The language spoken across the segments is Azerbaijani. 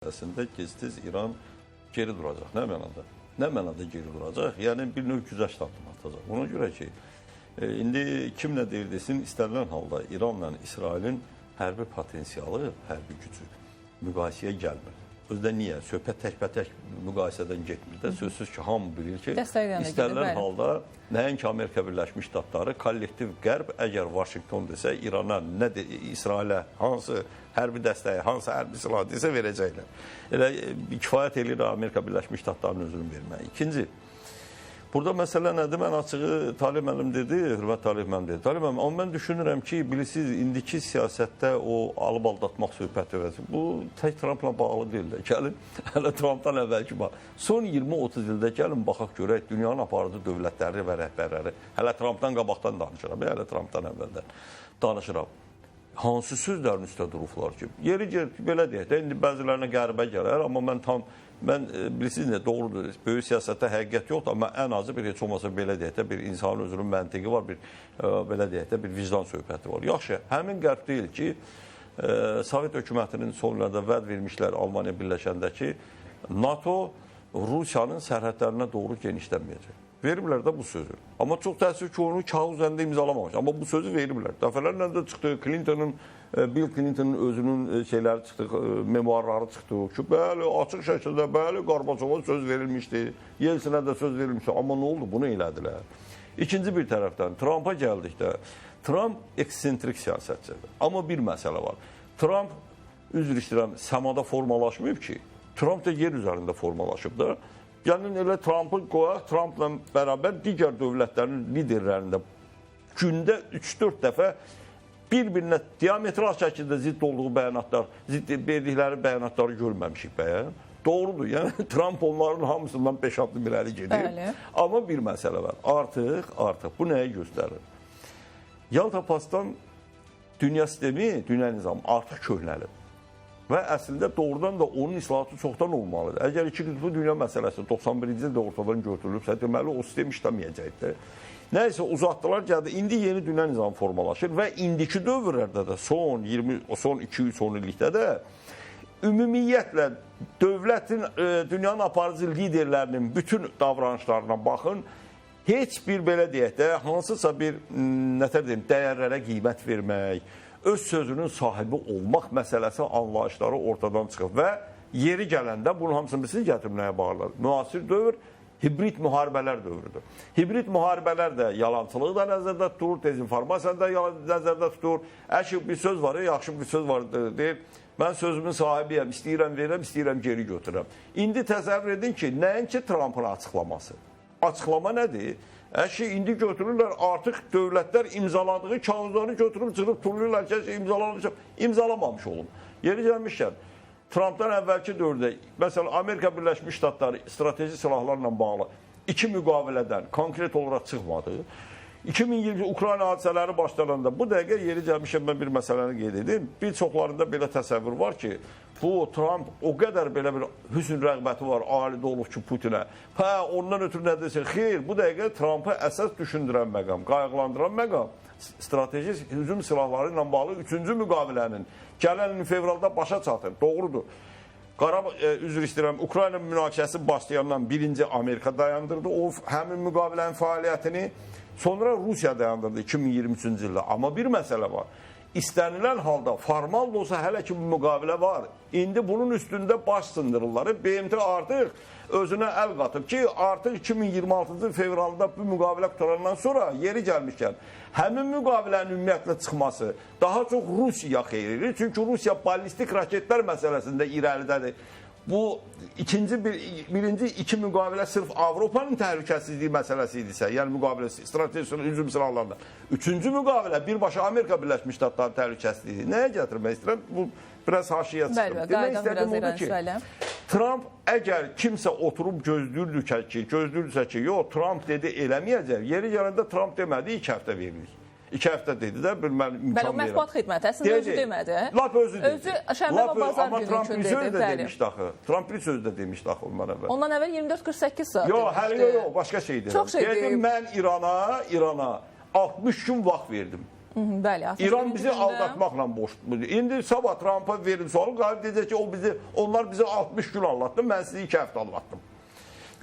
Əslində gec-tez İran geri duracaq. Nə mənada? Nə mənada geri duracaq? Yəni bir növ güzəşt addımı atacaq. Ona görə ki, indi kim nə deyir desin, istənilən halda İranla İsrailin hərbi potensialı, hərbi gücü müqayisəyə gəlmir. Özdə niyə? Söhbət təkbətək müqayisədən getmir də. Sözsüz ki, hamı bilir ki, istənilən halda nəinki Amerika Birləşmiş Ştatları, kollektiv qərb əgər Vaşinqton desə, İrana, İsrailə hansı hərbi dəstəyi, hansı hərbi silah desə verəcəklər. Elə kifayət edir Amerika Birləşmiş Ştatlarının özünü verməyə. İkinci, burada məsələ nədir? Mən açığı Talib müəllim dedi, hörmət Talib müəllim dedi. Talib müəllim, amma mən düşünürəm ki, bilirsiniz, indiki siyasətdə o alıb aldatmaq söhbəti vəzi. Bu tək Trumpla bağlı deyil də. Gəlin, hələ Trumpdan əvvəlki bax. Son 20-30 ildə gəlin, baxaq görək, dünyanın aparıcı dövlətləri və rəhbərləri. Hələ Trumpdan qabaqdan danışıram, hələ Trumpdan əvvəldən danışıram. Hansı sözlərin üstə durublar ki, yeri belə deyək də, indi bəzilərinə qəribə gələr, amma mən bilirsiniz nə, doğrudur, böyük siyasətdə həqiqət yoxdur, amma ən azı bir heç olmasa belə deyək də, bir insanın özünün məntiqi var, belə deyək də, bir vicdan söhbəti var. Yaxşı, həmin qərb deyil ki, Sovet hökumətinin son illərdə vəd vermişlər Almaniya birləşəndə ki, NATO Rusiyanın sərhədlərinə doğru genişlənməyəcək. Veriblər də bu sözü. Amma çox təəssüf ki, onu kağız üzərində imzalamamış. Amma bu sözü veriblər. Dəfələrlə də çıxdı, Bill Clinton'ın özünün şeyləri çıxdı, memuarları çıxdı ki, bəli, açıq şəkildə, bəli, Qarbaçova söz verilmişdi, Yeltsinə də söz verilmişdi. Amma nə oldu? Bunu elədilər. İkinci bir tərəfdən, Trump'a gəldikdə, Trump eksentrik siyasətçidir. Amma bir məsələ var. Trump, üzr istəyirəm, səmada formalaşmayıb ki, Trump da yer üzərində formalaşıb da. Yəni elə Trump'ı qoyaq, Trump'la bərabər digər dövlətlərin liderlərində gündə 3-4 dəfə bir-birinə diametral şəkildə zidd olduğu bəyanatlar, zidd verdikləri bəyanatları görməmişik bəyən. Doğrudur, yəni Trump onların hamısından 5 addım irəli gedir. Amma bir məsələ var. Artıq bu nəyə göstərir? Yalta Pastan dünya sistemi, dünya nizamı artıq köhnəlib. Və əslində doğrudan da onun islahatı çoxdan olmalıdır. Əgər iki qütbü dünya məsələsi 91-ci ildə ortadan götürülübsə, deməli o sistem işləməyəcəkdir. Nəysə uzatdılar, gəldi. İndi yeni dünya nizamı formalaşır və indiki dövrlərdə də son 2-3 illikdə də ümumiyyətlə dövlətin, dünyanın aparıcı liderlərinin bütün davranışlarına baxın, heç bir belə deyək də, hansısa bir dəyərlərə qiymət vermək, öz sözünün sahibi olmaq məsələsi anlayışları ortadan çıxıb və yeri gələndə bunun hamısını siz gətirməyə bağlıdır. Müasir dövr hibrid müharibələr dövrüdür. Hibrid müharibələr də yalançılığı da nəzərdə tutur, dezinformasiyanı da nəzərdə tutur. Əşi bir söz var, yaxşı bir söz var deyir. Mən sözümün sahibiyəm, istəyirəm verəm, istəyirəm geri götürəm. İndi təsəvvür edin ki, nəinki Trump'ın açıqlaması. Açıqlama nədir? Əşi, indi götürürlər, artıq dövlətlər imzaladığı kağızları götürüb, çıxıb turluyurlar ki, imzalamamış olun. Yeri gəlmişkən, Trump'dan əvvəlki dövrdə, məsələn, Amerika Birləşmiş Ştatları strateji silahlarla bağlı iki müqavilədən konkret olaraq çıxmadı. 2020 Ukrayna hadisələri başlananda bu dəqiqə yeri gəlmişəm mən bir məsələni qeyd edim. Bir çoxlarında belə təsəvvür var ki, bu Trump o qədər belə bir hüsn rəğbəti var, alidə olub ki Putinə. Ondan ötürü nə desin? Xeyr, bu dəqiqə Trump'ı əsas düşündürən məqam, qayğılandıran məqam strateji hücum silahları ilə bağlı 3-cü müqavilənin gələn il fevralda başa çatır. Doğrudur. Üzr istəyirəm, Ukrayna münaqişəsi başlayandan birinci Amerika dayandırdı o həmin müqavilənin fəaliyyətini. Sonra Rusiya dayandırdı 2023-cü ildə. Amma bir məsələ var. İstənilən halda formal da olsa hələ ki müqavilə var. İndi bunun üstündə baş sındırırlar. BMT artıq özünə əl qatıb ki, artıq 2026-cı fevralda bu müqavilə qutarandan sonra yeri gəlmişkən həmin müqavilənin ümumiyyətlə çıxması daha çox Rusiya xeyridir. Çünki Rusiya ballistik raketlər məsələsində irəlidədir. Bu birinci iki müqavilə sırf Avropanın təhlükəsizliyi məsələsi idisə, yəni müqavilə strateji hücum silahlarında. Üçüncü müqavilə birbaşa Amerika Birləşmiş Ştatları təhlükəsizliyi. Nəyə gətirmək istəyirəm? Bu biraz haşiyə çıxıb. Demək istədim odur ki, Trump əgər kimsə oturub gözlürdüsə ki, yox, Trump dedi eləməyəcək, yeri gələndə Trump demədi 2 həftə veririk. 2 həftə dedi də, mən imkan verəm. Mətbuat xidməti əslində özü demədi. Lap özü dedi. Özü şənbə və bazar günü üçün dedi. Trump bir söz də demişdi axı ondan əvvəl. Ondan əvvəl 24-48 saat yox, hələ yox, başqa şey deyirəm. Çox şey deyib. Dedim, mən İrana 60 gün vaxt verdim. Bəli, İran bizi aldatmaqla boşdur. İndi sabah Trumpa verin sualı, qalib deyəcək ki, onlar bizi 60 gün anlattı, mən sizi 2 həftə anlattım.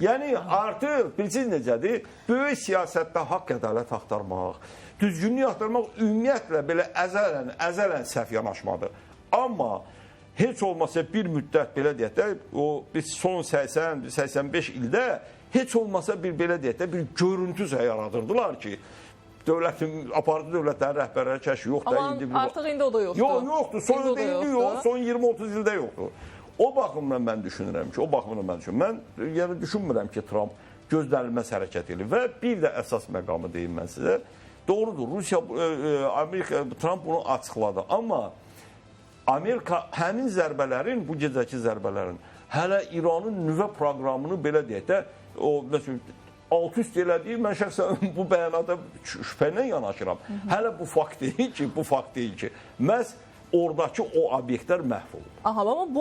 Yəni artıq bilirsiniz necədir? Böyük siyasətdə haqq ədalət axtarmaq, düzgünlük axtarmaq ümumiyyətlə belə əzələn səhv yanaşmadır. Amma heç olmasa bir müddət belə deyək də, biz son 80-85 ildə heç olmasa belə deyək də, bir görüntü yaradırdılar ki, aparıcı dövlətlərin rəhbərləri kəşfi yoxdur. Amma artıq indi o da yoxdur. Yoxdur, son 20-30 ildə yoxdur. O baxımdan mən düşünürəm ki, mən yəni düşünmürəm ki, Trump gözlənilməz hərəkət edir. Və bir də əsas məqamı deyim mən sizə. Doğrudur, Trump bunu açıqladı. Amma Amerika həmin zərbələrin, bu gecəki zərbələrin, hələ İranın nüvə proqramını belə deyək də, alt-üst elədiyi, mən şəxsən bu bəyanata şübhə ilə yanaşıram. Hələ bu fakt deyil ki, məhz oradakı o obyektlər məhv olub. Aha, amma bu